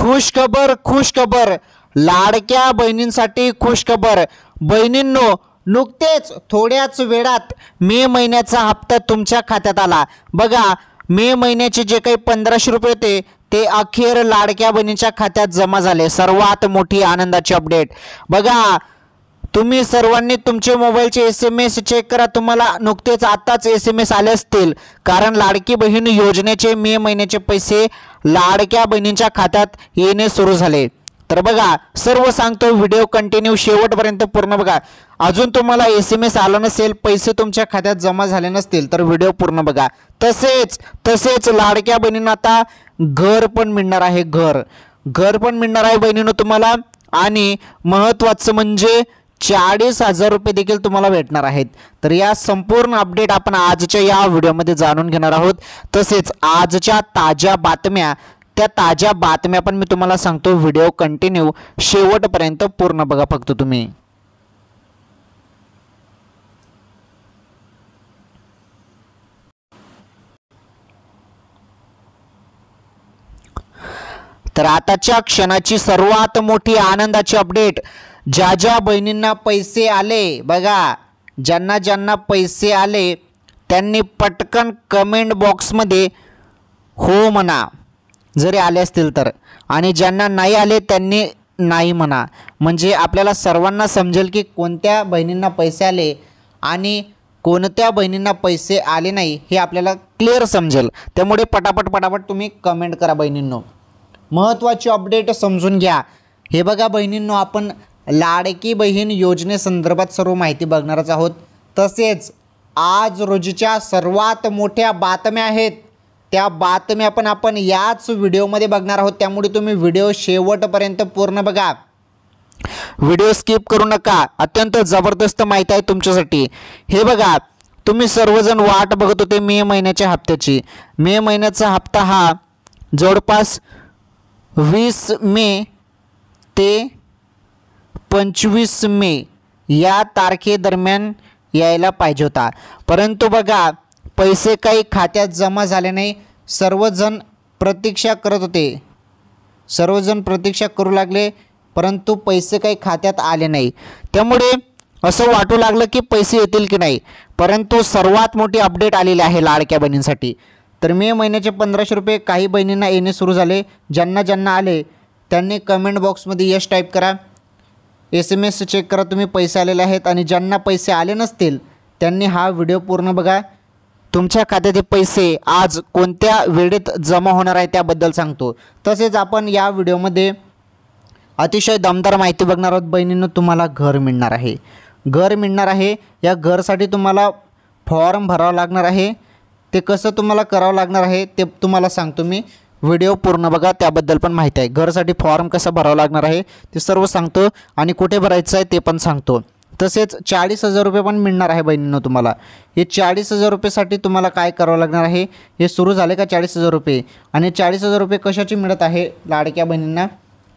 खुश खबर लाडक्या बहिणींसाठी खुश खबर। बहिणींनो, नुकतेच थोड्याच वेळात मे महिन्याचा हप्ता तुमच्या खात्यात आला। बघा, मे महिन्याचे जे काही 1500 रुपये होते ते अखेर लाडक्या बहिणींच्या खात्यात जमा झाले। सर्वात मोठी आनंदाची अपडेट। बघा, तुम्ही सर्वांनी तुमचे मोबाईलचे SMS चेक करा। तुम्हाला नुकतेच आताच SMS आले असतील, कारण लाडकी बहीण योजनेचे मे महिन्याचे पैसे लाडक्या बहिणींच्या खात्यात येणे सुरू झाले। तर बघा, सर्व सांगतो, व्हिडिओ कंटिन्यू शेवटपर्यंत पूर्ण बघा। अजून तुम्हाला SMS आला नसेल, पैसे तुमच्या खात्यात जमा झाले नसतील तर व्हिडिओ पूर्ण बघा। तसेच लाडक्या बहिणींना आता घर पण मिळणार आहे। घर पण मिळणार आहे बहिणींनो तुम्हाला। आणि महत्त्वाचं म्हणजे 40,000 रुपये देखील तुम्हाला भेटणार आहेत। तर या संपूर्ण अपडेट आपण आजच्या या व्हिडिओमध्ये जाणून घेणार आहोत। तसेच आजच्या ताज्या बातम्या पण मी तुम्हाला सांगतो। व्हिडिओ कंटिन्यू शेवटपर्यंत पूर्ण बघा फक्त तुम्ही। तर आताच्या क्षणाची सर्वात मोठी आनंदाची अपडेट, ज्या बहिणींना पैसे आले, बघा, ज्यांना पैसे आले त्यांनी पटकन कमेंट बॉक्समध्ये हो म्हणा, जरी आले असतील तर। आणि ज्यांना नाही आले त्यांनी नाही म्हणा, म्हणजे आपल्याला सर्वांना समजेल की कोणत्या बहिणींना पैसे आले आणि कोणत्या बहिणींना पैसे आले नाही, हे आपल्याला क्लिअर समजेल। त्यामुळे पटापट तुम्ही कमेंट करा बहिणींनो। महत्त्वाची अपडेट समजून घ्या। हे बघा बहिणींनो, आपण लाडकी बहीण योजनेसंदर्भात सर्व माहिती बघणारच आहोत। तसेच आज रोजीच्या सर्वात मोठ्या बातम्या आहेत, त्या बातम्या पण आपण याच व्हिडिओमध्ये बघणार आहोत। त्यामुळे तुम्ही व्हिडिओ शेवटपर्यंत पूर्ण बघा, व्हिडिओ स्किप करू नका। अत्यंत जबरदस्त माहिती आहे तुमच्यासाठी। हे बघा, तुम्ही सर्वजण वाट बघत होते मे महिन्याच्या हप्त्याची। मे महिन्याचा हप्ता हा जवळपास 20 मे ते 25 मे या तारखेदरम्यान यायला पाहिजे होता, परंतु बघा, पैसे काही खात्यात जमा झाले नाही। सर्वजण प्रतीक्षा करत होते, सर्वजण प्रतीक्षा करू लागले, परंतु पैसे काही खात्यात आले नाही। त्यामुळे असं वाटू लागलं की पैसे येतील की नाही, परंतु सर्वात मोठी अपडेट आलेली आहे लाडक्या बहिणींसाठी। तर मे महिन्याचे 1500 रुपये काही बहिणींना येणे सुरू झाले। ज्यांना आले त्यांनी कमेंट बॉक्समध्ये यस टाईप करा, SMS चेक करा तुम्ही पैसे आलेले आहेत। आणि ज्यांना पैसे आले नसतील त्यांनी हा व्हिडिओ पूर्ण बघा। तुमच्या खात्यात पैसे आज कोणत्या वेळेत जमा होणार आहे त्याबद्दल सांगतो। तसेच आपण या व्हिडिओमध्ये अतिशय दमदार माहिती बघणार आहोत बहिणींनो। तुम्हाला घर मिळणार आहे। या घरसाठी तुम्हाला फॉर्म भरावा लागणार आहे। ते कसं तुम्हाला करावं लागणार आहे ते तुम्हाला सांगतो मी। व्हिडिओ पूर्ण बघा, त्याबद्दल पण माहिती आहे। घरसाठी फॉर्म कसा भरावा लागणार आहे ते सर्व सांगतो, आणि कुठे भरायचं आहे ते पण सांगतो। तसेच 40,000 रुपये पण मिळणार आहे बहिणींनो तुम्हाला। हे 40,000 रुपयेसाठी तुम्हाला काय करावं लागणार आहे, हे सुरू झाले का 40,000 रुपये, आणि 40,000 रुपये कशाची मिळत आहे लाडक्या बहिणींना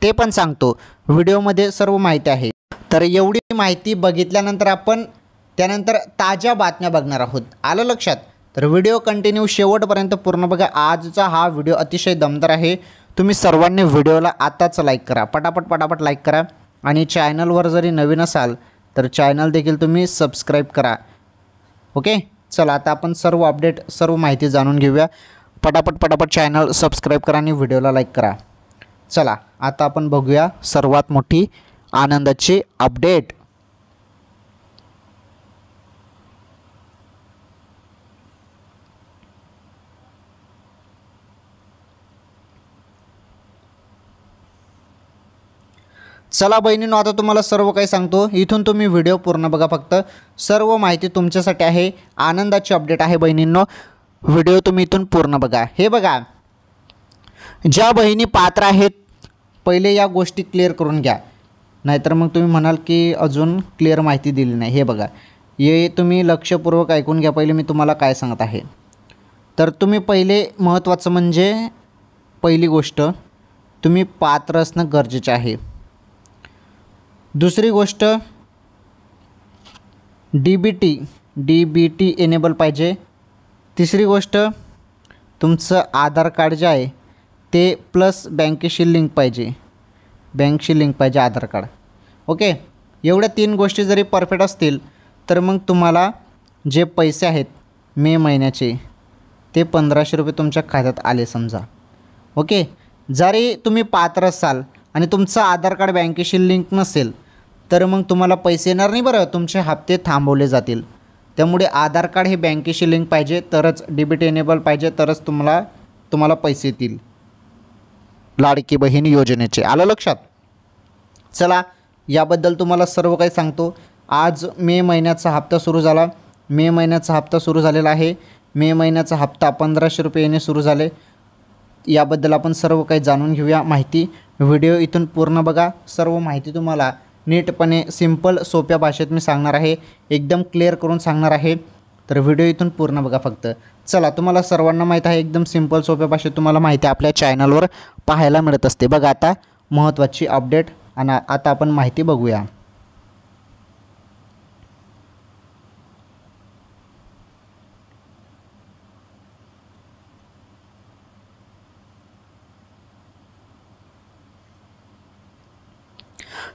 ते पण सांगतो। व्हिडिओमध्ये सर्व माहिती आहे। तर एवढी माहिती बघितल्यानंतर आपण त्यानंतर ताज्या बातम्या बघणार आहोत। आलं लक्षात? तर व्हिडिओ कंटिन्यू शेवटपर्यंत पूर्ण बघा। आजचा हा व्हिडिओ अतिशय दमदार आहे। तुम्ही सर्वांनी व्हिडिओला आताच लाईक करा, पटापट लाईक करा। आणि चॅनलवर जरी नवीन असाल तर चॅनल देखील तुम्ही सबस्क्राईब करा। ओके, चला आता आपण सर्व अपडेट, सर्व माहिती जाणून घेऊया। पटापट चॅनल सबस्क्राईब करा आणि व्हिडिओला लाईक करा। चला आता आपण बघूया सर्वात मोठी आनंदाची अपडेट। चला बहिणींनो, आता तुम्हाला सर्व काही सांगतो। इथून तुम्ही व्हिडिओ पूर्ण बघा फक्त। सर्व माहिती तुमच्यासाठी आहे, आनंदाची अपडेट आहे बहिणींनो। व्हिडिओ तुम्ही इथून पूर्ण बघा। हे बघा, ज्या बहिणी पात्र आहेत पहिले या गोष्टी क्लिअर करून घ्या, नाहीतर मग तुम्ही म्हणाल की अजून क्लिअर माहिती दिली नाही। हे बघा, हे तुम्ही लक्षपूर्वक ऐकून घ्या। पहिले मी तुम्हाला काय सांगत आहे, तर तुम्ही पहिले महत्त्वाचं म्हणजे पहिली गोष्ट, तुम्ही पात्र असणं गरजेचं आहे। दुसरी गोष्ट, DBT एनेबल पाहिजे। तिसरी गोष्ट, तुमचं आधार कार्ड जे आहे ते प्लस बँकेशी लिंक पाहिजे, बँकशी लिंक पाहिजे आधार कार्ड. ओके, एवढ्या 3 गोष्टी जरी परफेक्ट असतील तर मग तुम्हाला जे पैसे आहेत मे महिन्याचे ते 1500 रुपये तुमच्या खात्यात आले समजा. ओके, जरी तुम्ही पात्र असाल आणि तुमचं आधार कार्ड बँकेशी लिंक नसेल तर मग तुम्हाला पैसे येणार नाही बरं, तुमचे हप्ते थांबवले जातील. त्यामुळे आधार कार्ड हे बँकेशी लिंक पाहिजे, तरच डीबीटी एनेबल पाहिजे, तरच तुम्हाला पैसे येतील लाडकी बहीण योजनेचे. आलं लक्षात? चला, याबद्दल तुम्हाला सर्व काही सांगतो. आज मे महिन्याचा हप्ता सुरू झाला. मे महिन्याचा हप्ता सुरू झालेला आहे. मे महिन्याचा हप्ता 1500 रुपये येणे सुरू झाले. याबद्दल आपण सर्व काही जाणून घेऊया माहिती. व्हिडिओ इथून पूर्ण बघा. सर्व माहिती तुम्हाला नीटपणे सिंपल सोप्या भाषेत मी सांगणार आहे, एकदम क्लिअर करून सांगणार आहे. तर व्हिडिओ इथून पूर्ण बघा फक्त. चला, तुम्हाला सर्वांना माहीत आहे एकदम सिंपल सोप्या भाषेत तुम्हाला माहिती आपल्या चॅनलवर पाहायला मिळत असते. बघा आता महत्त्वाची अपडेट आणि आता आपण माहिती बघूया.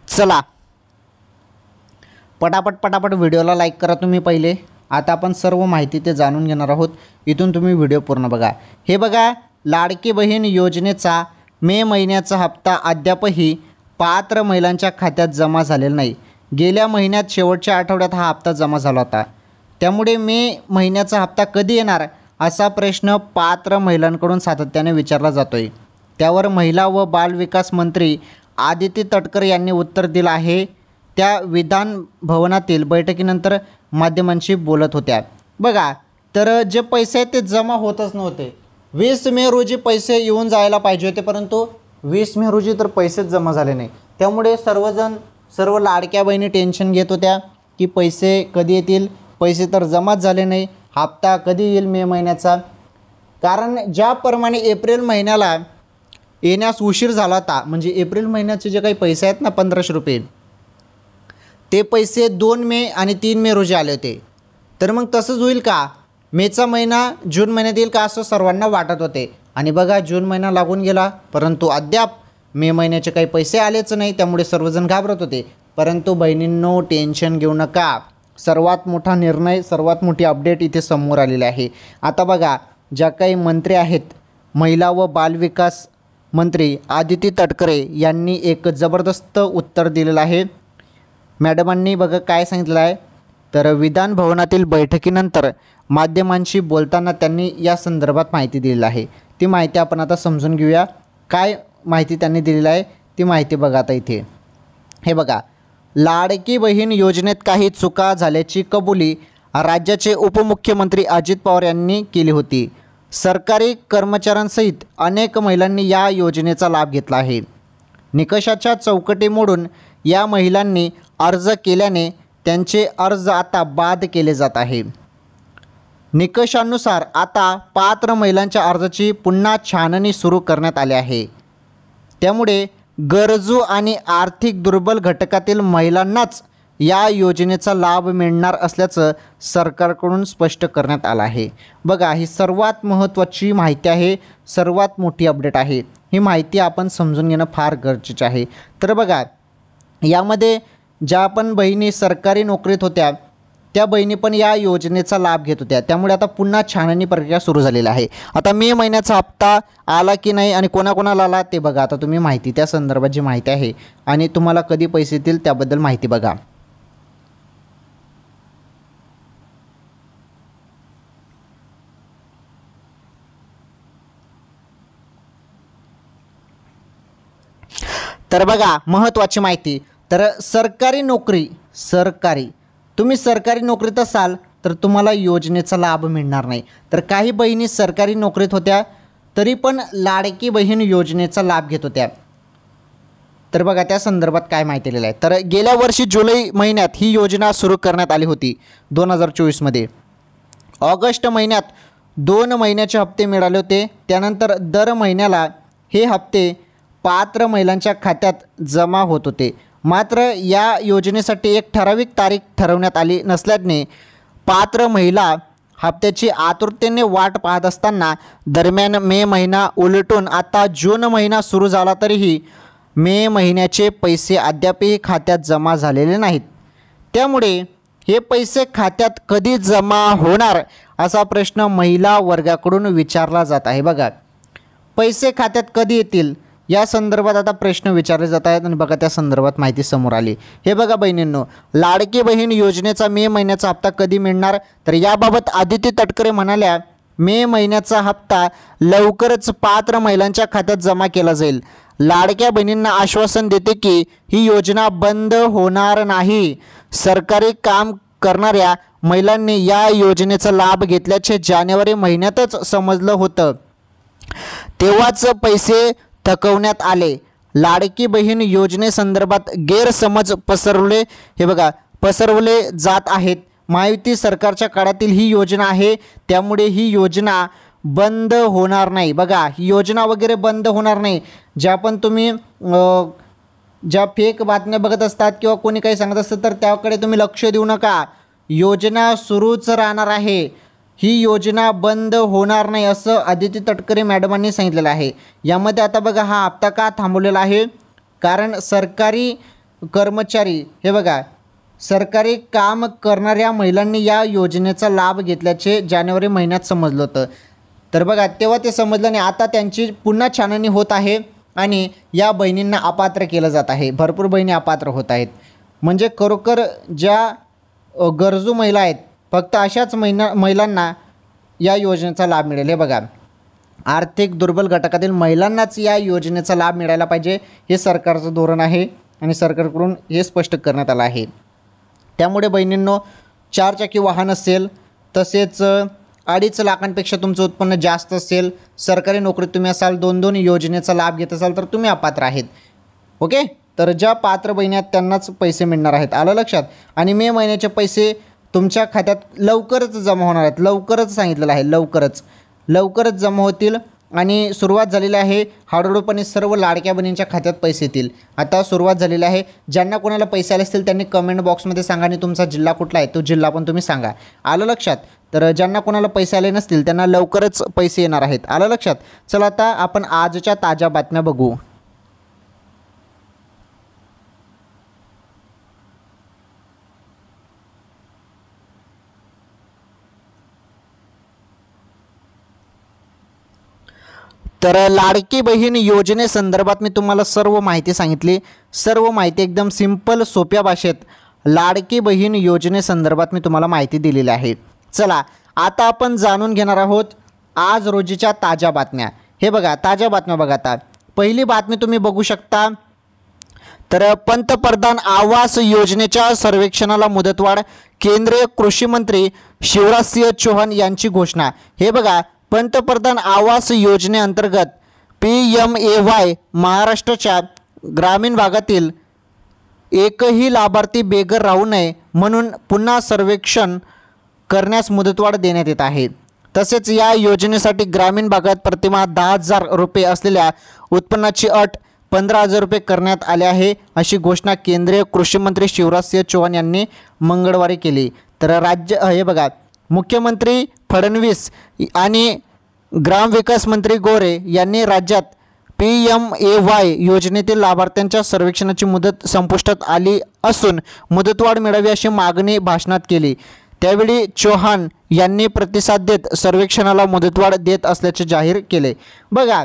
चला, पटापट व्हिडिओला लाईक करा तुम्ही पहिले. आता आपण सर्व माहिती ते जाणून घेणार आहोत. इथून तुम्ही व्हिडिओ पूर्ण बघा. हे बघा, लाडकी बहीण योजनेचा मे महिन्याचा हप्ता अद्यापही पात्र महिलांच्या खात्यात जमा झालेला नाही. गेल्या महिन्यात शेवटच्या आठवड्यात हा हप्ता जमा झाला होता. त्यामुळे मे महिन्याचा हप्ता कधी येणार असा प्रश्न पात्र महिलांकडून सातत्याने विचारला जातोय. त्यावर महिला व बालविकास मंत्री आदिती तटकर यांनी उत्तर दिलं आहे. त्या विधान भवनातील बैठकीनंतर माध्यमांशी बोलत होत्या. बघा, तर जे पैसे आहेत ते जमा होतच नव्हते. 20 मे रोजी पैसे येऊन जायला पाहिजे होते, परंतु 20 मे रोजी तर पैसेच जमा झाले नाही. त्यामुळे सर्व लाडक्या बहिणी टेन्शन घेत होत्या की पैसे कधी येतील, पैसे तर जमाच झाले नाही, हप्ता कधी येईल मे महिन्याचा. कारण ज्याप्रमाणे एप्रिल महिन्याला येण्यास उशीर झाला होता, म्हणजे एप्रिल महिन्याचे जे काही पैसे आहेत ना 1500 रुपये, ते पैसे 2 मे आणि 3 मे रोजी आले होते. तर मग तसंच होईल का, मेचा महिना जून महिन्यात येईल का असं सर्वांना वाटत होते. आणि बघा, जून महिना लागून गेला परंतु अद्याप मे महिन्याचे काही पैसे आलेच नाही. त्यामुळे सर्वजण घाबरत होते. परंतु बहिणींनो, टेन्शन घेऊ नका. सर्वात मोठा निर्णय, सर्वात मोठी अपडेट इथे समोर आलेली आहे. आता बघा, ज्या काही मंत्री आहेत, महिला व बालविकास मंत्री आदिती तटकरे यांनी एक जबरदस्त उत्तर दिलेलं आहे. मॅडमांनी बघा काय सांगितलं आहे, तर विधान भवनातील बैठकीनंतर माध्यमांशी बोलताना त्यांनी या संदर्भात माहिती दिलेली आहे. ती माहिती आपण आता समजून घेऊया. काय माहिती त्यांनी दिलेली आहे ती माहिती बघा आता इथे. हे बघा, लाडकी बहीण योजनेत काही चुका झाल्याची कबुली राज्याचे उपमुख्यमंत्री अजित पवार यांनी केली होती. सरकारी कर्मचाऱ्यांसहित अनेक महिलांनी या योजनेचा लाभ घेतला आहे. निकषाच्या चौकटी मोडून या महिलांनी अर्ज केल्याने त्यांचे अर्ज आता बाद केले जात आहे. निकषानुसार आता पात्र महिलांच्या अर्जाची पुन्हा छाननी सुरू करण्यात आली आहे. त्यामुळे गरजू आणि आर्थिक दुर्बल घटकातील महिलांनाच या योजनेचा लाभ मिळणार असल्याचं सरकारकडून स्पष्ट करण्यात आलं आहे. बघा, ही सर्वात महत्त्वाची माहिती आहे, सर्वात मोठी अपडेट आहे. ही माहिती आपण समजून घेणं फार गरजेचं आहे. तर बघा, यामध्ये ज्या पण बहिणी सरकारी नोकरीत होत्या त्या बहिणी पण या योजनेचा लाभ घेत होत्या. त्यामुळे आता पुन्हा छाननी प्रक्रिया सुरू झालेली आहे. आता मे महिन्याचा हप्ता आला की नाही आणि कोणाकोणाला आला ते बघा. आता तुम्ही माहिती, त्या संदर्भात जी माहिती आहे आणि तुम्हाला कधी पैसे येतील त्याबद्दल माहिती बघा. तर बघा, महत्त्वाची माहिती. तर तुम्ही सरकारी नोकरीत असाल तर तुम्हाला योजनेचा लाभ मिळणार नाही. तर काही बहिणी सरकारी नोकरीत होत्या तरी पण लाडकी बहीण योजनेचा लाभ घेत होत्या. तर बघा, त्या संदर्भात काय माहिती दिलेलं आहे. तर गेल्या वर्षी जुलै महिन्यात ही योजना सुरू करण्यात आली होती 2024मध्ये. ऑगस्ट महिन्यात 2 महिन्याचे हप्ते मिळाले होते. त्यानंतर दर महिन्याला हे हप्ते पात्र महिलांच्या खात्यात जमा होत होते. मात्र या योजनेसाठी एक ठराविक तारीख ठरवण्यात आली नसल्याने पात्र महिला हप्त्याची आतुरतेने वाट पाहत असताना दरम्यान मे महिना उलटून आता जून महिना सुरू झाला तरीही मे महिन्याचे पैसे अद्यापही खात्यात जमा झालेले नाहीत। त्यामुळे हे पैसे खात्यात कधी जमा होणार असा प्रश्न महिला वर्गाकडून विचारला जात आहे। बघा, पैसे खात्यात कधी येतील या संदर्भात आता प्रश्न विचारले जात आहेत आणि बघा त्या संदर्भात माहिती समोर आली। हे बघा बहिणींनो, लाडकी बहीण योजनेचा मे महिन्याचा हप्ता कधी मिळणार, तर याबाबत आदिती तटकरे म्हणाल्या, मे महिन्याचा हप्ता लवकरच पात्र महिलांच्या खात्यात जमा केला जाईल। लाडक्या बहिणींना आश्वासन देते की ही योजना बंद होणार नाही। सरकारी काम करणाऱ्या महिलांनी या योजनेचा लाभ घेतल्याचे जानेवारी महिन्यातच समजलं होतं, तेव्हाच पैसे थकवण्यात आले। लाडकी बहीण योजनेसंदर्भात गैरसमज पसरवले जात आहेत। महायुती सरकारच्या काळातील ही योजना आहे, त्यामुळे ही योजना बंद होणार नाही। बघा, ही योजना वगैरे बंद होणार नाही। ज्या पण तुम्ही ज्या फेक बातम्या बघत असतात किंवा कोणी काही सांगत असतं तर त्याकडे तुम्ही लक्ष देऊ नका। योजना सुरूच राहणार आहे, ही योजना बंद होणार नाही असं आदिती तटकरे मॅडमांनी सांगितलेलं आहे। यामध्ये आता बघा हा हप्ता का थांबवलेला आहे, कारण सरकारी कर्मचारी हे बघा सरकारी काम करणाऱ्या महिलांनी या योजनेचा लाभ घेतल्याचे जानेवारी महिन्यात समजलं होतं। तर बघा तेव्हा ते समजलं नाही, आता त्यांची पुन्हा छाननी होत आहे आणि या बहिणींना अपात्र केलं जात आहे। भरपूर बहिणी अपात्र होत आहेत। म्हणजे खरोखर ज्या गरजू महिला आहेत फक्त अशाच महिलांना या योजनेचा लाभ मिळेल। हे बघा, आर्थिक दुर्बल घटकातील महिलांनाच या योजनेचा लाभ मिळायला पाहिजे, हे सरकारचं धोरण आहे आणि सरकारकडून हे स्पष्ट करण्यात आलं आहे। त्यामुळे बहिणींनो, 4 चाकी वाहन असेल, तसेच 2.5 लाखांपेक्षा तुमचं उत्पन्न जास्त असेल, सरकारी नोकरीत तुम्ही असाल, 2-2 योजनेचा लाभ घेत असाल तर तुम्ही अपात्र आहेत। ओके, तर ज्या पात्र बहिणी आहेत त्यांनाच पैसे मिळणार आहेत, आलं लक्षात। आणि मे महिन्याचे पैसे तुमच्या खात्यात लवकरच जमा होणार आहेत, लवकरच सांगितलेलं आहे, लवकरच जमा होतील आणि सुरुवात झालेली आहे। हळूहळूपणे सर्व लाडक्या बहिणींच्या खात्यात पैसे येतील, आता सुरुवात झालेली आहे। ज्यांना कोणाला पैसे आले असतील त्यांनी कमेंट बॉक्समध्ये सांगा आणि तुमचा जिल्हा कुठला आहे तो जिल्हा पण तुम्ही सांगा, आलं लक्षात। तर ज्यांना कोणाला पैसे आले नसतील त्यांना लवकरच पैसे येणार आहेत, आलं लक्षात। चला आता आपण आजच्या ताज्या बातम्या बघू। तर लाडकी बहीण योजनेसंदर्भात मी तुम्हाला सर्व माहिती सांगितली, सर्व माहिती एकदम सिंपल सोप्या भाषेत लाडकी बहीण योजनेसंदर्भात मी तुम्हाला माहिती दिलेली आहे। चला आता आपण जाणून घेणार आहोत आज रोजीच्या ताज्या बातम्या। हे बघा ताज्या बातम्या बघा, आता पहिली बातमी तुम्ही बघू शकता, तर पंतप्रधान आवास योजनेच्या सर्वेक्षणाला मुदतवाढ, केंद्रीय कृषी मंत्री शिवराज सिंह चौहान यांची घोषणा। हे बघा, पंतप्रधान आवास योजनेअंतर्गत PMAY महाराष्ट्राच्या ग्रामीण भागातील एकही लाभार्थी बेघर राहू नये म्हणून पुन्हा सर्वेक्षण करण्यास मुदतवाढ देण्यात येत आहे। तसेच या योजनेसाठी ग्रामीण भागात प्रतिमाह 10,000 रुपये असलेल्या उत्पन्नाची अट 15,000 रुपये करण्यात आले आहे, अशी घोषणा केंद्रीय कृषी मंत्री शिवराज सिंह चौहान यांनी मंगळवारी केली। तर हे बघा, मुख्यमंत्री फडणवीस आणि ग्रामविकास मंत्री गोरे यांनी राज्यात PMAY योजनेतील लाभार्थ्यांच्या सर्वेक्षणाची मुदत संपुष्टात आली असून मुदतवाढ मिळावी अशी मागणी भाषणात केली। त्यावेळी चौहान यांनी प्रतिसाद देत सर्वेक्षणाला मुदतवाढ देत असल्याचे जाहीर केले। बघा,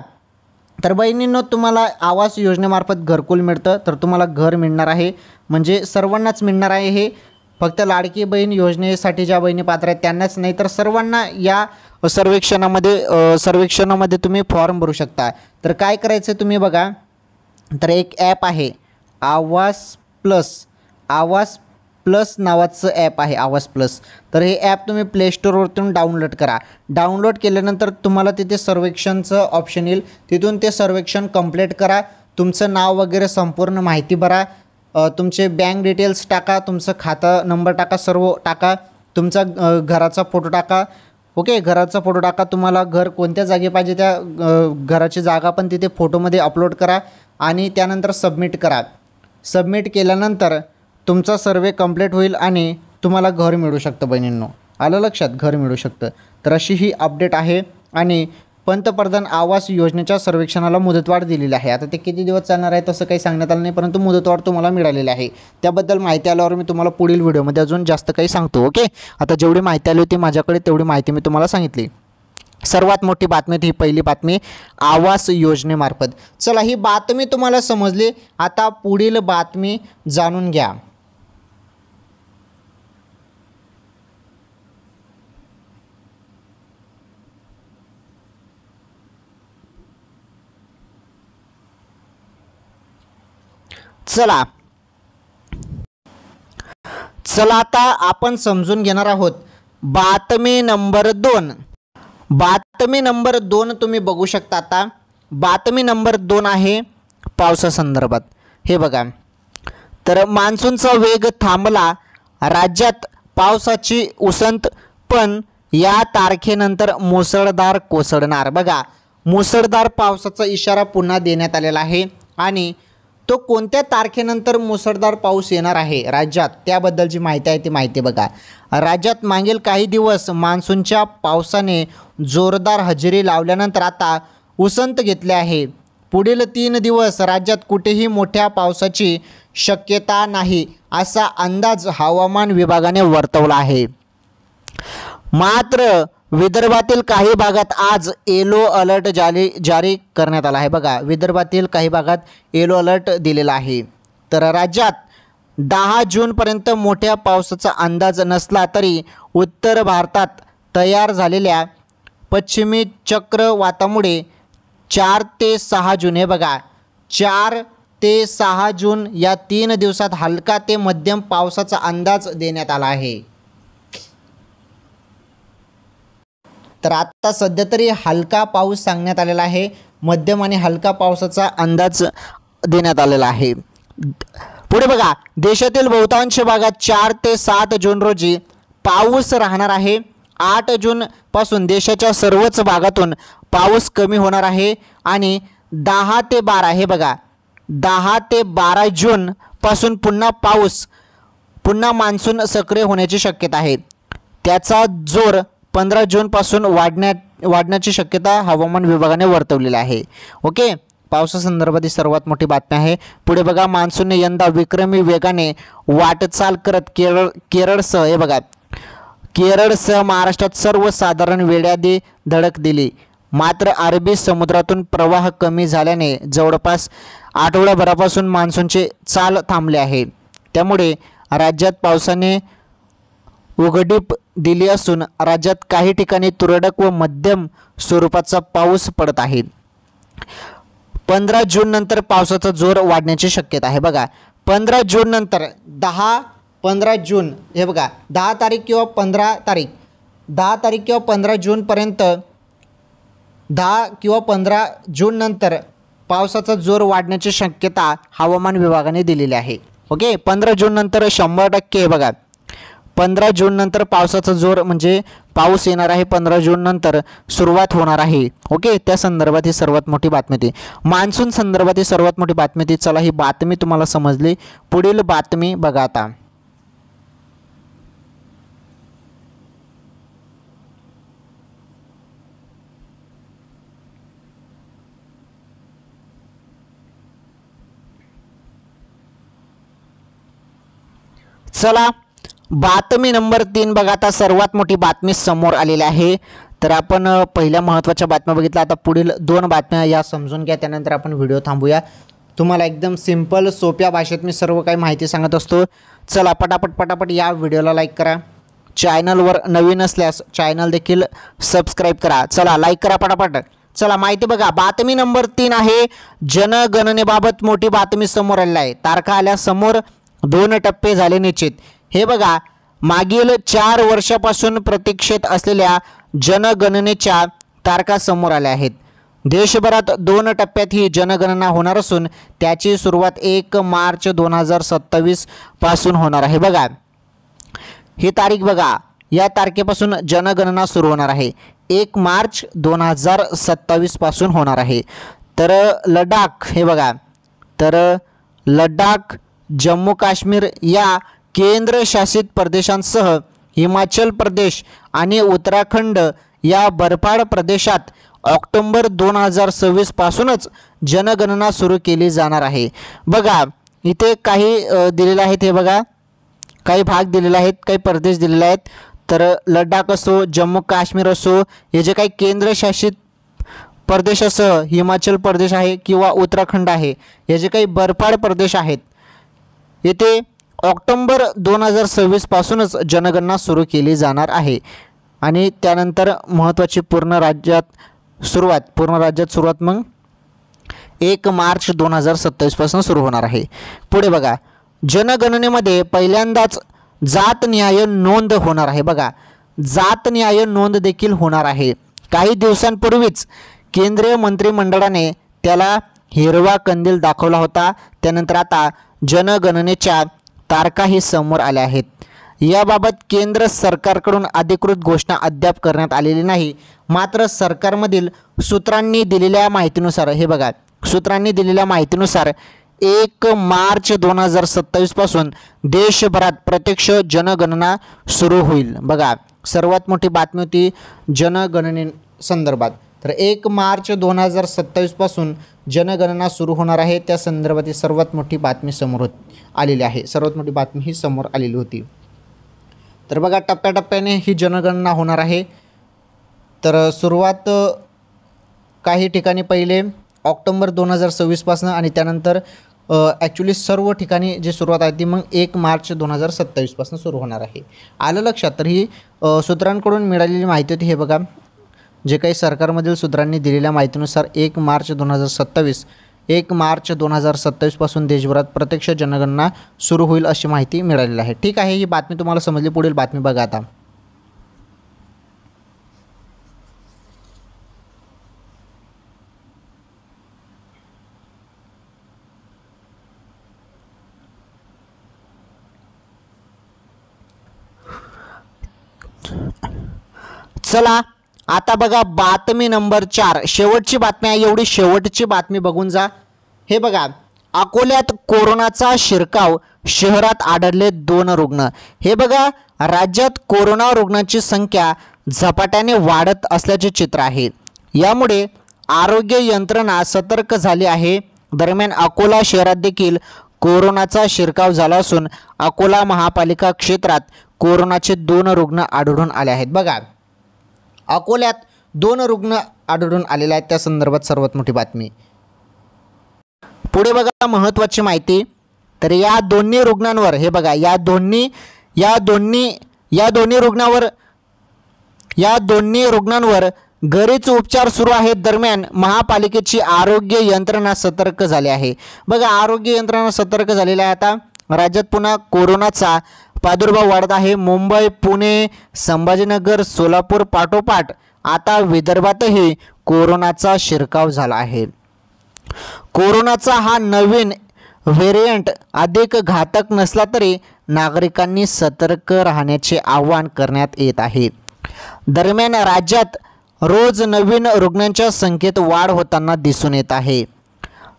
तर बहिणींनो, तुम्हाला आवास योजनेमार्फत घरकुल मिळतं, तर तुम्हाला घर मिळणार आहे, म्हणजे सर्वांनाच मिळणार आहे। हे फक्त लाडकी बहीण योजनेसाठी ज्या बहिणी पात्र आहेत त्यांनाच नाही, तर सर्वांना या सर्वेक्षणामध्ये तुम्ही फॉर्म भरू शकता। तर काय करायचं तुम्ही बघा, तर एक ॲप आहे आवास प्लस नावाचं ॲप आहे, आवास प्लस। तर हे ॲप तुम्ही प्ले स्टोअरवरतून डाउनलोड करा। डाउनलोड केल्यानंतर तुम्हाला तिथे सर्वेक्षणचं ऑप्शन येईल, तिथून ते सर्वेक्षण कंप्लीट करा, तुमचं नाव वगैरे संपूर्ण माहिती भरा, तुमचे बँक डिटेल्स टाका, तुमचं खाता नंबर टाका, सर्व टाका, तुमचा घराचा फोटो टाका। ओके, घराचा फोटो टाका, तुम्हाला घर कोणत्या जागी पाहिजे त्या घराची जागा पण तिथे फोटोमध्ये अपलोड करा आणि त्यानंतर सबमिट करा। सबमिट केल्यानंतर तुमचा सर्वे कंप्लीट होईल आणि तुम्हाला घर मिळू शकतं बहिणींनो, आलं लक्षात, घर मिळू शकतं. तर अशी ही अपडेट आहे. आणि पंतप्रधान आवास योजनेच्या सर्वेक्षणाला मुदतवाढ दिलेली आहे. आता ते किती दिवस चालणार आहे तसं काही सांगण्यात आलं नाही, परंतु मुदतवाढ तुम्हाला मिळालेली आहे. त्याबद्दल माहिती आल्यावर मी तुम्हाला पुढील व्हिडिओमध्ये अजून जास्त काही सांगतो. ओके, आता जेवढी माहिती आली होती माझ्याकडे तेवढी माहिती मी तुम्हाला सांगितली. सर्वात मोठी बातमी ही पहिली बातमी आवास योजनेमार्फत. चला, ही बातमी तुम्हाला समजली. आता पुढील बातमी जाणून घ्या. चला आता आपण समजून घेणार आहोत बातमी नंबर 2. बातमी नंबर 2 तुम्ही बघू शकता. आता बातमी नंबर 2 आहे पावसासंदर्भात. हे बघा, तर मान्सूनचा वेग थांबला, राज्यात पावसाची उसंत, पण या तारखेनंतर मुसळधार कोसळणार. बघा, मुसळधार पावसाचा इशारा पुन्हा देण्यात आलेला आहे. आणि तो कोणत्या तारखेनंतर मुसळधार पाऊस येणार आहे राज्यात, त्याबद्दलची माहिती आहे. ती माहिती बघा. राज्यात मागील काही दिवस मान्सूनच्या पावसाने जोरदार हजेरी लावल्यानंतर आता उसंत घेतली आहे. पुढील 3 दिवस राज्यात कुठेही मोठ्या पावसाची शक्यता नाही, असा अंदाज हवामान विभागाने वर्तवला आहे. मात्र विदर्भातील काही भागात आज येलो अलर्ट जारी करण्यात आला आहे. बघा, विदर्भातील काही भागात येलो अलर्ट दिलेला आहे. तर राज्यात 10 जूनपर्यंत मोठ्या पावसाचा अंदाज नसला तरी उत्तर भारतात तयार झालेल्या पश्चिमी चक्रवातामुळे 4 ते 6 जून, हे बघा, 4 ते 6 जून या 3 दिवसात हलका ते मध्यम पावसाचा अंदाज देण्यात आला आहे. तर आता सध्या तरी हलका पाऊस सांगण्यात आलेला आहे. मध्यम आणि हलका पावसाचा अंदाज देण्यात आलेला आहे. पुढे बघा, देशातील बहुतांश भागात 4 ते 7 जून रोजी पाऊस राहणार आहे. 8 जूनपासून देशाच्या सर्वच भागातून पाऊस कमी होणार आहे. आणि 10 ते 12, हे बघा, 10 ते 12 जूनपासून पुन्हा मान्सून सक्रिय होण्याची शक्यता आहे. त्याचा जोर 15 जूनपासून वाढण्याची शक्यता हवामान विभागाने वर्तवलेली आहे. ओके, पावसासंदर्भात ही सर्वात मोठी बातमी आहे. पुढे बघा, मान्सूनने यंदा विक्रमी वेगाने वाटचाल करत केरळसह, हे बघा, केरळसह महाराष्ट्रात सर्वसाधारण वेळेआधी धडक दिली. मात्र अरबी समुद्रातून प्रवाह कमी झाल्याने जवळपास आठवड्याभरापासून मान्सूनचे चाल थांबले आहे. त्यामुळे राज्यात पावसाने उघडीप दिली असून राज्यात काही ठिकाणी तुरळक व मध्यम स्वरूपाचा पाऊस पडत आहे. 15 जून नंतर पावसाचा जोर वाढण्याची शक्यता आहे. बघा, 15 जून नंतर 15 जून, हे बघा, 10 तारीख किंवा 15 तारीख, 10 तारीख किंवा 15 जूनपर्यंत, 10 किंवा 15 जून नंतर पावसाचा जोर वाढण्याची शक्यता हवामान विभागाने दिलेली आहे. ओके, 15 जून नंतर 100% बघा, 15 जून नंतर पावसाचा जोर म्हणजे पाऊस येणार आहे. 15 जून नंतर सुरुवात होणार आहे. ओके, त्या संदर्भात ही सर्वात मोठी बातमी ती मान्सून संदर्भात ही सर्वात मोठी बातमी ती. चला, ही बातमी तुम्हाला समजली. पुढील बातमी बघा. आता चला, बातमी नंबर 3 बघा. आता सर्वात मोठी बातमी समोर आलेली आहे. तर आपण पहिल्या महत्त्वाच्या बातम्या बघितल्या. आता पुढील 2 बातम्या या समजून घ्या, त्यानंतर आपण व्हिडिओ थांबूया. तुम्हाला एकदम सिंपल सोप्या भाषेत मी सर्व काही माहिती सांगत असतो. चला, पटापट या व्हिडिओला लाईक करा. चॅनलवर नवीन असल्यास चॅनल देखील सबस्क्राईब करा. चला, लाईक करा पटापट. चला, माहिती बघा. बातमी नंबर 3 आहे जनगणनेबाबत मोठी बातमी समोर आलेली आहे. तारखा आल्या समोर, 2 टप्पे झाले निश्चित. हे बघा, मागील 4 वर्षापासून प्रतीक्षेत असलेल्या जनगणनेच्या तारखा समोर आल्या आहेत. देशभरात 2 टप्प्यात ही जनगणना होणार असून त्याची सुरुवात 1 मार्च 2027 पासून होणार आहे. बघा, ही तारीख बघा, या तारखेपासून जनगणना सुरू होणार आहे. 1 मार्च 2027 पासून होणार आहे. तर लडाख, हे बघा, तर लडाख, जम्मू काश्मीर या केंद्रशासित प्रदेशांसह हिमाचल प्रदेश आणि उत्तराखंड या बर्फाळ प्रदेशात ऑक्टोबर 2026 पासूनच जनगणना सुरू केली जाणार आहे। बघा इथे काही दिलेले आहेत, हे बघा काही भाग दिलेले आहेत, काही प्रदेश दिलेले आहेत। तर लडाख असो, जम्मू काश्मीर असो, हे जे काही केंद्रशासित प्रदेशासह हिमाचल प्रदेश आहे किंवा उत्तराखंड आहे, हे जे काही बर्फाळ प्रदेश आहेत, येथे ऑक्टोबर 2026 पासूनच जनगणना सुरू केली जाणार आहे। आणि त्यानंतर महत्त्वाची पूर्ण राज्यात सुरुवात मग 1 मार्च 2027 पासून सुरू होणार आहे। पुढे बघा, जनगणनेमध्ये पहिल्यांदाच जातनिहाय नोंद होणार आहे। बघा जातनिहाय नोंद देखील होणार आहे। काही दिवसांपूर्वीच केंद्रीय मंत्रिमंडळाने त्याला हिरवा कंदील दाखवला होता। त्यानंतर आता जनगणनेच्या तारखाही समोर आल्या आहेत। याबाबत केंद्र सरकारकडून अधिकृत घोषणा अद्याप करण्यात आलेली नाही। मात्र सरकारमधील सूत्रांनी दिलेल्या माहितीनुसार, हे बघा सूत्रांनी दिलेल्या माहितीनुसार 1 मार्च 2027 पासून देशभरात प्रत्यक्ष जनगणना सुरू होईल। बघा सर्वात मोठी बातमी होती जनगणनेसंदर्भात। तर 1 मार्च 2027 पासून जनगणना सुरू होणार आहे, त्या संदर्भात सर्वात मोठी बातमी समोर आलेली आहे। सर्वात मोठी बातमी ही समोर आलेली होती। तर बघा टप्प्याटप्प्याने ही जनगणना होणार आहे। तर सुरुवात काही ठिकाणी पहिले ऑक्टोबर 2026 पासून आणि त्यानंतर ॲक्च्युली सर्व ठिकाणी जी सुरुवात आहे ती मग 1 मार्च 2027 पासून सुरू होणार आहे। आलं लक्षात? तर ही सूत्रांकडून मिळालेली माहिती होती। हे बघा जे काही सरकारमधील सूत्रांनी दिलेल्या माहितीनुसार 1 मार्च 2027 पासून देशभरात प्रत्यक्ष जनगणना सुरू होईल अशी माहिती मिळालेली आहे। ठीक आहे, ही बातमी तुम्हाला समजली। पुढील बातमी बघा आता। चला आता बघा बातमी नंबर 4, शेवटची बातमी आहे। एवढी शेवटची बातमी बघून जा। हे बघा अकोल्यात कोरोनाचा शिरकाव, शहरात आढळले 2 रुग्ण। हे बघा राज्यात कोरोना रुग्णांची संख्या झपाट्याने वाढत असल्याचे चित्र आहे। यामुळे आरोग्य यंत्रणा सतर्क झाली आहे। दरम्यान अकोला शहरात देखील कोरोनाचा शिरकाव झाला असून अकोला महापालिका क्षेत्रात कोरोनाचे 2 रुग्ण आढळून आले आहेत। बघा अकोल्यात 2 रुग्ण आढळून आलेले आहेत, त्या संदर्भात सर्वात मोठी बातमी। पुढे बघा महत्त्वाची माहिती। तर या दोन्ही रुग्णांवर, हे बघा या दोन्ही रुग्णांवर घरीच उपचार सुरू आहेत। दरम्यान महापालिकेची आरोग्य यंत्रणा सतर्क झाली आहे। बघा आरोग्य यंत्रणा सतर्क झालेली आहे। आता राज्यात पुन्हा कोरोनाचा प्रादुर्भाव वाढत आहे। मुंबई, पुणे, संभाजीनगर, सोलापूर पाठोपाठ आता विदर्भातही कोरोनाचा शिरकाव झाला आहे। कोरोनाचा हा नवीन व्हेरिएंट अधिक घातक नसला तरी नागरिकांनी सतर्क राहण्याचे आवाहन करण्यात येत आहे। दरम्यान राज्यात रोज नवीन रुग्णांच्या संख्येत वाढ होताना दिसून येत आहे।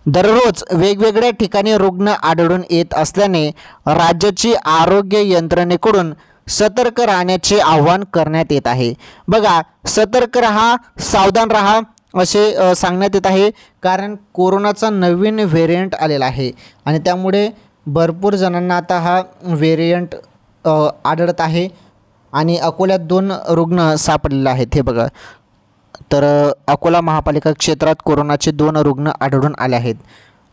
दररोज वेगवेगळ्या ठिकाणी रुग्ण आढळून येत असल्याने राज्याची आरोग्य यंत्रणेकडून सतर्क राहण्याचे आवाहन करण्यात येत आहे। बघा सतर्क राहा, सावधान राहा असे सांगण्यात येत आहे, कारण कोरोनाचा नवीन व्हेरिएंट आलेला आहे आणि त्यामुळे भरपूर जणांना आता हा व्हेरिएंट आढळत आहे आणि अकोल्यात 2 रुग्ण सापडलेले आहेत। हे बघा तर अकोला महापालिका क्षेत्रात कोरोनाचे 2 रुग्ण आढळून आले आहेत।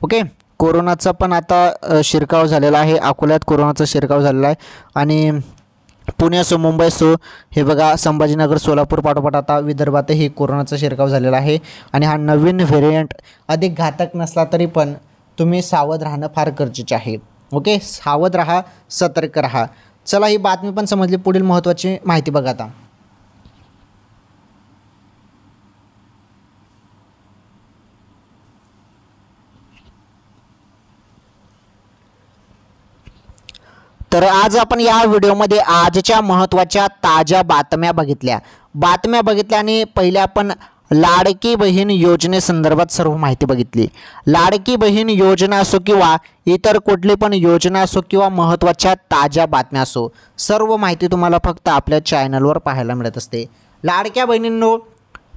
ओके, कोरोनाचा पण आता शिरकाव झालेला आहे। अकोल्यात कोरोनाचा शिरकाव झालेला आहे आणि पुणे असो, मुंबई असो, हे बघा संभाजीनगर, सोलापूर पाठोपाठ आता विदर्भातही कोरोनाचा शिरकाव झालेला आहे आणि हा नवीन व्हेरिएंट अधिक घातक नसला तरी पण तुम्ही सावध राहणं फार गरजेचे आहे। ओके, सावध राहा, सतर्क राहा। चला ही बातमी पण समजली। पुढील महत्त्वाची माहिती बघा आता। तर आज आपण या व्हिडिओमध्ये आजच्या महत्त्वाच्या ताज्या बातम्या बघितल्या आणि पहिले आपण लाडकी बहीण योजनेसंदर्भात सर्व माहिती बघितली। लाडकी बहीण योजना असो किंवा इतर कुठली पण योजना असो किंवा महत्त्वाच्या ताज्या बातम्या असो, सर्व माहिती तुम्हाला फक्त आपल्या चॅनलवर पाहायला मिळत असते। लाडक्या बहिणींनो,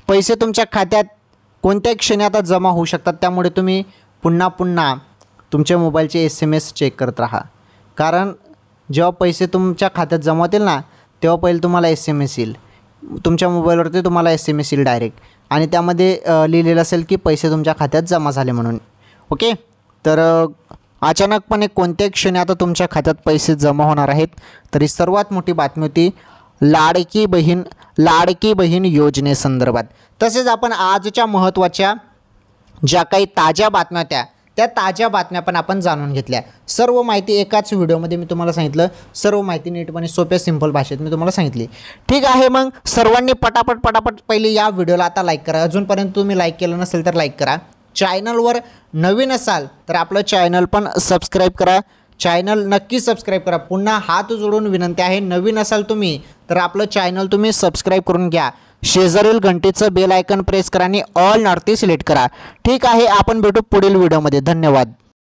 पैसे तुमच्या खात्यात कोणत्याही क्षणी आता जमा होऊ शकतात, त्यामुळे तुम्ही पुन्हा पुन्हा तुमच्या मोबाईलचे SMS चेक करत राहा। कारण जेव्हा पैसे तुमच्या खात्यात जमा होतील ना, तेव्हा पहिले तुम्हाला SMS येईल, तुमच्या मोबाईलवरती तुम्हाला SMS येईल डायरेक्ट, आणि त्यामध्ये लिहिलेलं असेल की पैसे तुमच्या खात्यात जमा झाले म्हणून। ओके, तर अचानकपणे कोणत्याही क्षणी आता तुमच्या खात्यात पैसे जमा होणार आहेत। तरी सर्वात मोठी बातमी होती लाडकी बहीण योजनेसंदर्भात। तसेच आपण आजच्या महत्त्वाच्या ज्या काही ताज्या बातम्या होत्या त्या ताज्या बातम्या पण आपण जाणून घेतल्या। सर्व माहिती एकाच व्हिडिओमध्ये मी तुम्हाला सांगितलं, सर्व माहिती नीटपणे सोप्या सिंपल भाषेत मी तुम्हाला सांगितली। ठीक आहे, मग सर्वांनी पटापट पहिले या व्हिडिओला आता लाईक करा। अजूनपर्यंत तुम्ही लाईक केलं नसेल तर लाईक करा। चॅनलवर नवीन असाल तर आपलं चॅनल पण सबस्क्राईब करा, चॅनल नक्की सबस्क्राईब करा। पुन्हा हात जोडून विनंती आहे, नवीन असाल तुम्ही तर आपलं चॅनल तुम्ही सबस्क्राईब करून घ्या। शेजारील घंटेचं बेल आयकन प्रेस करा आणि ऑल नॉर्थ सिलेक्ट करा। ठीक आहे, आपण भेटू पुढील व्हिडिओमध्ये। धन्यवाद।